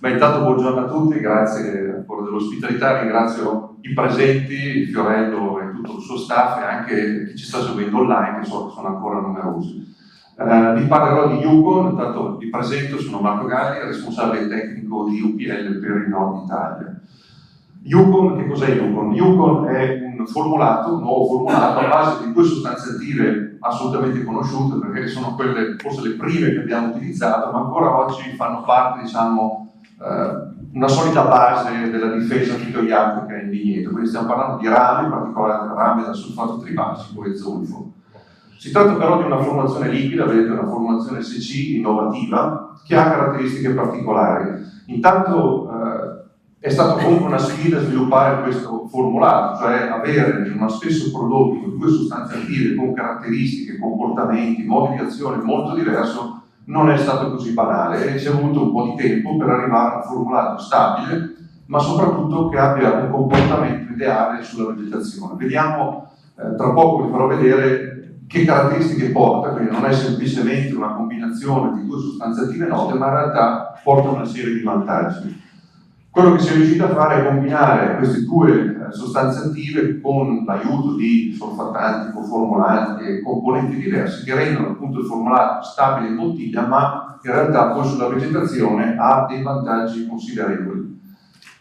Beh, intanto buongiorno a tutti, grazie ancora dell'ospitalità, ringrazio i presenti, Fiorello e tutto il suo staff e anche chi ci sta seguendo online, che so che sono ancora numerosi. Vi parlerò di Yukon, intanto vi presento, sono Marco Galli, responsabile tecnico di UPL per il Nord Italia. Yukon, che cos'è Yukon? Yukon è un formulato, un nuovo formulato a base di due sostanze attive assolutamente conosciute, perché sono quelle forse le prime che abbiamo utilizzato, ma ancora oggi fanno parte, diciamo, una solida base della difesa fitoiatrica in vigneto. Quindi stiamo parlando di rame, in particolare rame da sulfato tribasico e zolfo. Si tratta però di una formulazione liquida, vedete, una formulazione SC innovativa che ha caratteristiche particolari. Intanto è stata comunque una sfida sviluppare questo formulato, cioè avere in uno stesso prodotto due sostanze attive con caratteristiche, comportamenti, modi di azione molto diverso. Non è stato così banale e ci è voluto un po' di tempo per arrivare a un formulato stabile, ma soprattutto che abbia un comportamento ideale sulla vegetazione. Vediamo, tra poco vi farò vedere che caratteristiche porta, quindi non è semplicemente una combinazione di due sostanze attive note, ma in realtà porta una serie di vantaggi. Quello che si è riuscito a fare è combinare queste due sostanze attive con l'aiuto di solfatanti, coformulanti e componenti diversi che rendono appunto il formulato stabile in bottiglia, ma in realtà poi sulla vegetazione ha dei vantaggi considerevoli.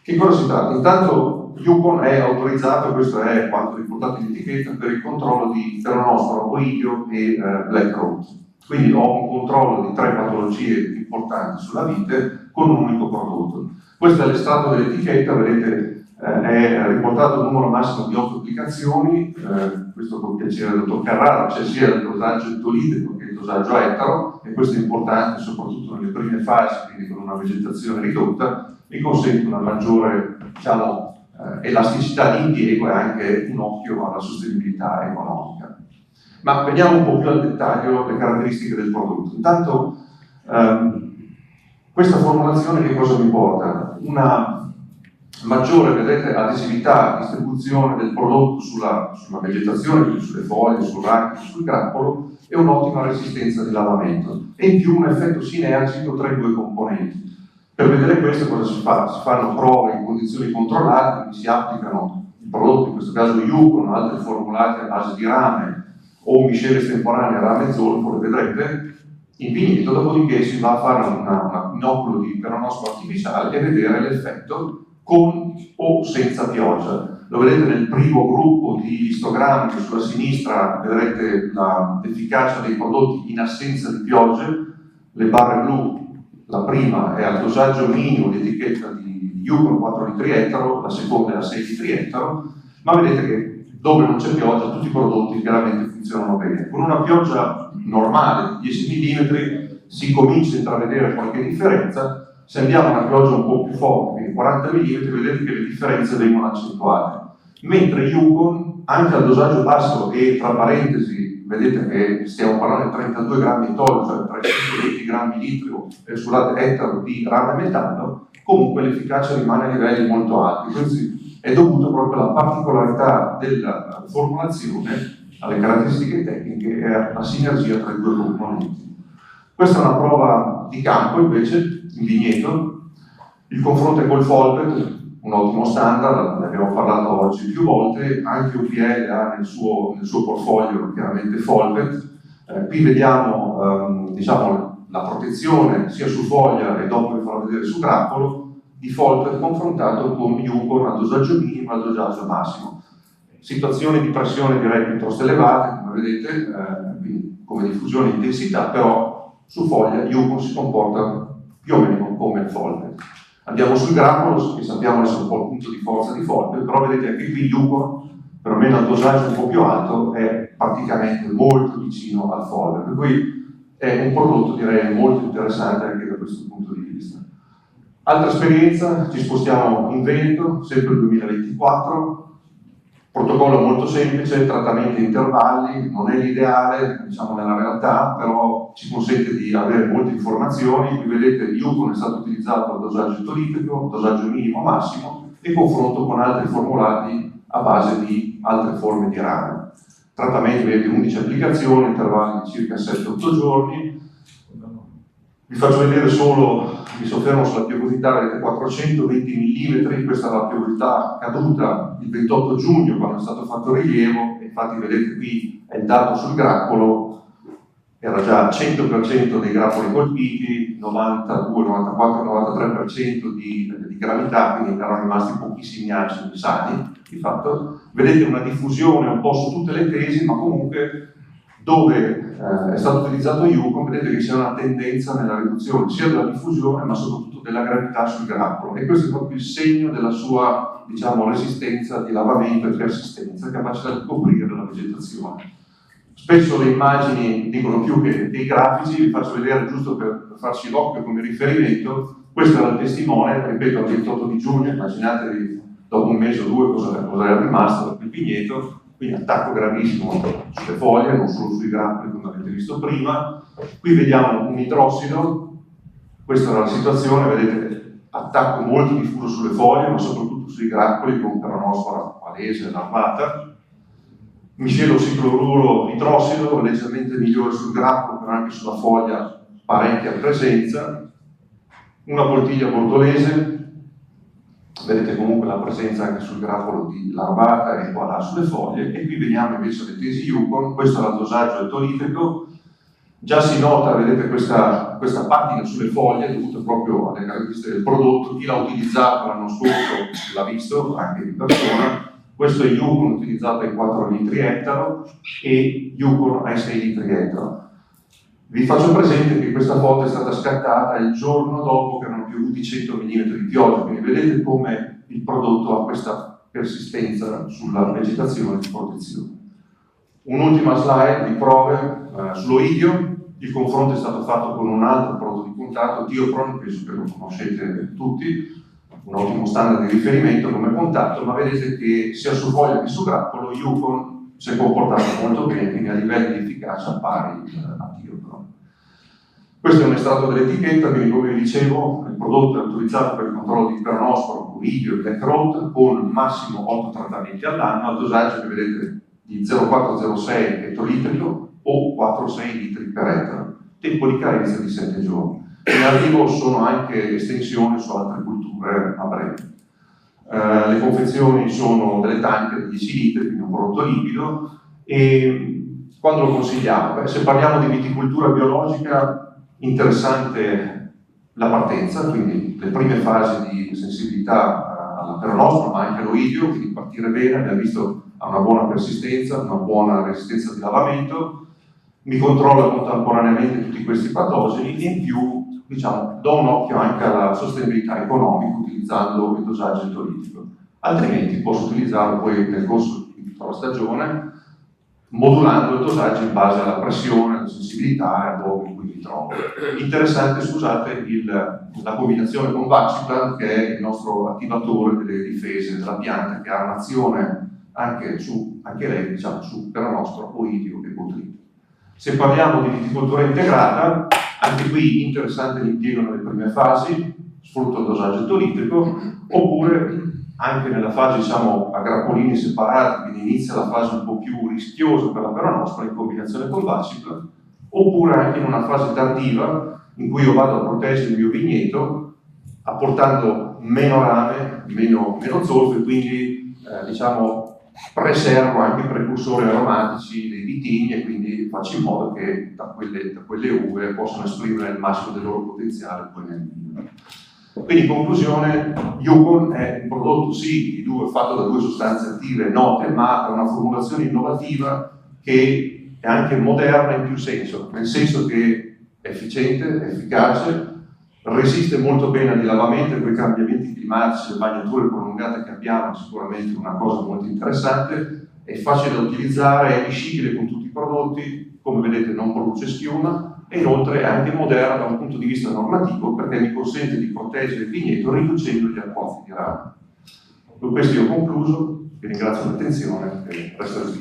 Che cosa si tratta? Intanto Yukon è autorizzato, questo è quanto riportato in etichetta, per il controllo di peronospora, oidio e black rot. Quindi ho un controllo di 3 patologie importanti sulla vite con un unico prodotto. Questo è l'estratto dell'etichetta, vedete è riportato un numero massimo di 8 applicazioni, questo con piacere del dottor Carrara, c'è sia il dosaggio ettolitico che il dosaggio etero, e questo è importante soprattutto nelle prime fasi, quindi con una vegetazione ridotta, mi consente una maggiore, diciamo, elasticità di impiego e anche un occhio alla sostenibilità economica. Ma vediamo un po' più al dettaglio le caratteristiche del prodotto. Intanto, questa formulazione che cosa mi porta? Una maggiore, vedete, adesività, distribuzione del prodotto sulla vegetazione, quindi sulle foglie, sul racco, sul grappolo, e un'ottima resistenza di lavamento. E in più un effetto sinergico tra i due componenti. Per vedere questo cosa si fa? Si fanno prove in condizioni controllate, quindi si applicano il prodotto, in questo caso Yukon o altri formulati a base di rame o un miscela estemporanea rame e zolfo, lo vedrete, in vigneto, dopodiché si va a fare un inoculo di peronospora artificiale e vedere l'effetto con o senza pioggia. Lo vedete nel primo gruppo di istogrammi, sulla sinistra vedrete l'efficacia dei prodotti in assenza di piogge, le barre blu, la prima è al dosaggio minimo di etichetta di Yukon 4 litri ettaro, la seconda è a 6 litri ettaro, ma vedete che dove non c'è pioggia tutti i prodotti chiaramente funzionano bene. Con una pioggia normale di 10 mm si comincia a intravedere qualche differenza. Se andiamo a una pioggia un po' più forte, quindi 40 mm, vedete che le differenze vengono accentuate. Mentre Yukon, anche al dosaggio basso e tra parentesi, vedete che stiamo parlando di 32 grammi di tollo, cioè 320 grammi litro, scusate, ettaro di rame metallo, comunque l'efficacia rimane a livelli molto alti. Quindi è dovuto proprio alla particolarità della formulazione, alle caratteristiche tecniche e alla sinergia tra i due componenti. Questa è una prova di campo invece, in vigneto. Il confronto è col Folvet, un ottimo standard, ne abbiamo parlato oggi più volte, anche UPL ha nel suo portfolio chiaramente Folvet. Qui vediamo diciamo, la protezione sia su foglia e dopo vi farò vedere su grappolo di Folvet confrontato con Yukon a dosaggio minimo e a dosaggio massimo. Situazioni di pressione direi piuttosto elevate, come vedete, come diffusione e intensità, però su foglia Yukon si comporta più o meno come il Folvet. Andiamo sul grappolo, che sappiamo essere un po' il punto di forza di Folvet, però vedete anche qui Yukon, perlomeno a dosaggio un po' più alto, è praticamente molto vicino al Folvet, per cui è un prodotto direi molto interessante anche da questo punto di vista. Altra esperienza, ci spostiamo in Veneto, sempre il 2024, protocollo molto semplice, trattamenti a intervalli, non è l'ideale, diciamo nella realtà, però ci consente di avere molte informazioni. Qui vedete Yukon è stato utilizzato a dosaggio ettolitico, dosaggio minimo massimo e confronto con altri formulati a base di altre forme di rame. Trattamenti, vedete 11 applicazioni, intervalli di circa 7-8 giorni. Vi faccio vedere solo, mi soffermo sulla piovosità, vedete 420 mm, questa è la piovosità caduta il 28 giugno quando è stato fatto il rilievo, e infatti vedete qui è il dato sul grappolo, era già 100% dei grappoli colpiti, 92, 94, 93% di gravità, quindi erano rimasti pochissimi acidi sani, di fatto. Vedete una diffusione un po' su tutte le tesi, ma comunque dove è stato utilizzato Yukon, vedete che c'è una tendenza nella riduzione sia della diffusione ma soprattutto della gravità sul grappolo, e questo è proprio il segno della sua, diciamo, resistenza di lavamento e persistenza, capacità di coprire la vegetazione. Spesso le immagini dicono più che dei grafici, vi faccio vedere giusto per farci l'occhio come riferimento. Questo era il testimone, ripeto, il 28 di giugno, immaginatevi dopo un mese o due cosa era rimasto da quel vigneto. Quindi attacco gravissimo sulle foglie, non solo sui grappoli come avete visto prima. Qui vediamo un idrossido, questa era la situazione, vedete attacco molto diffuso sulle foglie, ma soprattutto sui grappoli con peronospora palese e larvata. Miscelo ossicloruro idrossido, leggermente migliore sul grappolo, però anche sulla foglia parecchia presenza. Una poltiglia bordolese, vedete comunque la presenza anche sul grappolo di larvata e qua là sulle foglie, e qui vediamo invece le tesi Yukon, questo è il dosaggio ettolítrico, già si nota, vedete questa patina sulle foglie dovuta proprio alle caratteristiche del prodotto, chi l'ha utilizzato l'anno scorso l'ha visto, anche di persona. Questo è Yukon utilizzato ai 4 litri ettaro e Yukon ai 6 litri ettaro. Vi faccio presente che questa foto è stata scattata il giorno dopo che erano piovuti 100 mm di pioggia, quindi vedete come il prodotto ha questa persistenza sulla vegetazione di protezione. Un'ultima slide di prove sull'oidio. Il confronto è stato fatto con un altro prodotto di contatto, Diopron, penso che lo conoscete tutti, un ottimo standard di riferimento come contatto, ma vedete che sia su foglia che su grappolo Yukon si è comportato molto bene, quindi a livelli di efficacia pari a Diopron. Questo è un estratto dell'etichetta, quindi come vi dicevo, il prodotto è autorizzato per il controllo di peronosporo, oidio e black rot con massimo 8 trattamenti all'anno, al dosaggio che vedete di 0,406 ettolítrico o 4,6 litri per ettaro, tempo di carenza di 7 giorni. In arrivo sono anche estensioni su altre culture a breve. Le confezioni sono delle taniche di 10 litri, quindi un prodotto liquido, e quando lo consigliamo? Beh, se parliamo di viticoltura biologica, interessante la partenza, quindi le prime fasi di sensibilità alla peronospora, ma anche all'oidio, quindi partire bene, abbiamo visto ha una buona persistenza, una buona resistenza di lavamento, mi controlla contemporaneamente tutti questi patogeni e in più, diciamo, do un occhio anche alla sostenibilità economica utilizzando il dosaggio ettolítrico. Altrimenti posso utilizzarlo poi nel corso di tutta la stagione, modulando il dosaggio in base alla pressione, alla sensibilità e al luogo in cui mi trovo. Interessante, scusate, la combinazione con Vacciplant, che è il nostro attivatore delle difese della pianta, che ha un'azione anche lei, diciamo, su peronosporo, oidio e botrite. Se parliamo di viticoltura integrata, anche qui interessante l'impiego nelle prime fasi, sfrutto il dosaggio ettolítrico, oppure anche nella fase, diciamo, a grappolini separati, quindi inizia la fase un po' più rischiosa per la peronospora in combinazione con Vacciplant, oppure anche in una fase tardiva in cui io vado a proteggere il mio vigneto apportando meno rame, meno zolfo e quindi diciamo preservo anche i precursori aromatici dei vitigni e quindi faccio in modo che da quelle uve possano esprimere il massimo del loro potenziale poi nel vino. Quindi in conclusione, Yukon è un prodotto sì fatto da 2 sostanze attive note, ma è una formulazione innovativa che è anche moderna in più senso, nel senso che è efficiente, è efficace, resiste molto bene al dilavamento e quei cambiamenti climatici, le bagnature prolungate che abbiamo, sicuramente una cosa molto interessante, è facile da utilizzare, è miscibile con tutti i prodotti, come vedete non produce schiuma e inoltre è anche moderna da un punto di vista normativo perché mi consente di proteggere il vigneto riducendo gli apporti di rame. Con questo io ho concluso, vi ringrazio per l'attenzione e resto al